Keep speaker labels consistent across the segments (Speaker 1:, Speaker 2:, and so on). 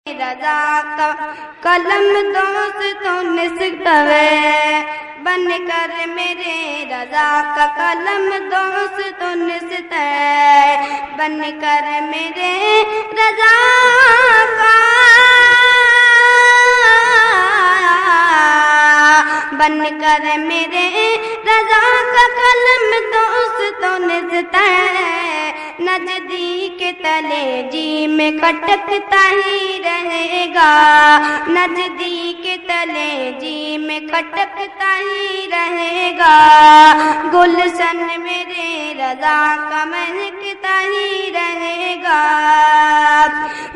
Speaker 1: رضا کا قلم دوستوں نسکوے بن کر میرے رضا کا قلم دوستوں نستے بن کر میرے رضا کا بن کر میرے رضا کا قلم دوستوں نستے نزدیک تلے جی میں کھٹکتا ہی رہے گا نزدیک تلے جی میں کھٹکتا ہی رہے گا گلشن میرے رضا کا مہکتا ہی رہے گا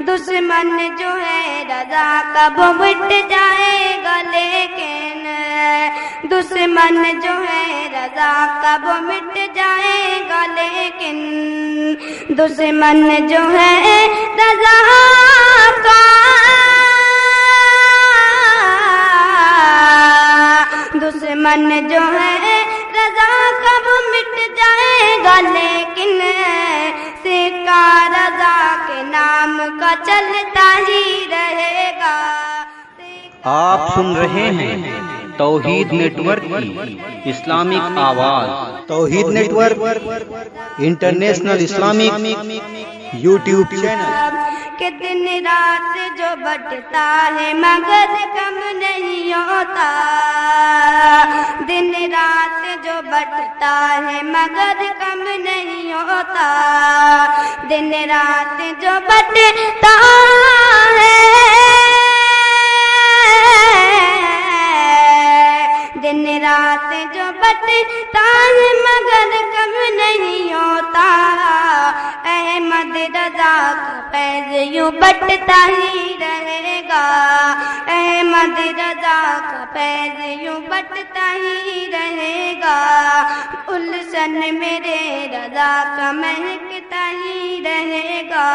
Speaker 1: دشمن جو ہے رضا کا وہ مٹ جائے گا لیکن دشمن جو ہے رضا کا وہ مٹ جائے گا لیکن دشمن جو ہے رضا کا دشمن جو ہے رضا کا وہ مٹ جائے گا لیکن سکہ رضا کے نام کا چلتا ہی رہے گا۔
Speaker 2: آپ سن رہے ہیں توحید نیٹ ورک کی اسلامک آواز۔ Tawheed network international Islamic YouTube channel.
Speaker 1: کہ دن رات جو بٹتا ہے مگر کم نہیں ہوتا دن رات جو بٹتا ہے مگر کم نہیں ہوتا دن رات جو بٹتا ہے دن رات جو بٹتا ہے مگر کم نہیں ہوتا احمد رضا کا فیض یوں بٹتا ہی رہے گا احمد رضا کا فیض یوں بٹتا ہی رہے گا گلشن میرے رضا کا مہکتا ہی رہے گا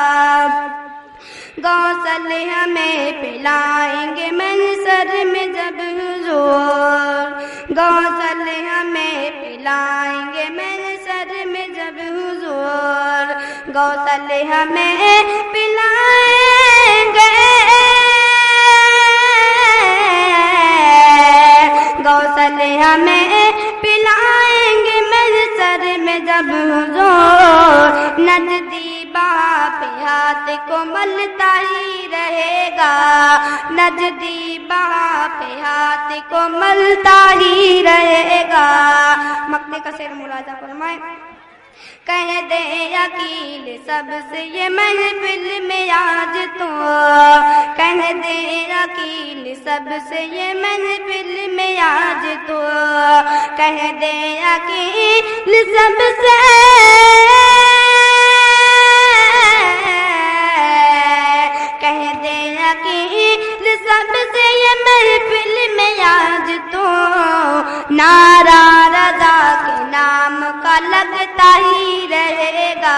Speaker 1: غوثل ہمیں پلائیں گے محشر میں جب حضور غوثل ہمیں پلائیں گے محشر میں جب حضور غوثل ہمیں پلائیں گے غوثل ہمیں پلائیں گے محشر میں جب حضور ندی باپ ہاتھ کو ملتا ہی رہے گا نجدی باپ ہاتھ کو ملتا ہی رہے گا مقطع کا شعر ملاحظہ فرمائیں کہہ دے عقیل سب سے یہ محفل میں آج تو کہہ دے عقیل سب سے یہ محفل میں آج تو کہہ دے عقیل سب سے کہہ دے عقیل سب سے یہ محفل میں آج تو نعرہ رضا کے نام کا لگتا ہی رہے گا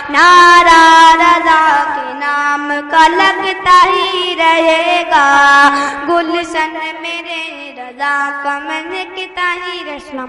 Speaker 1: نعرہ رضا کے نام کا لگتا ہی رہے گا گلشن میرے رضا کا مہکتا ہی رہے گا۔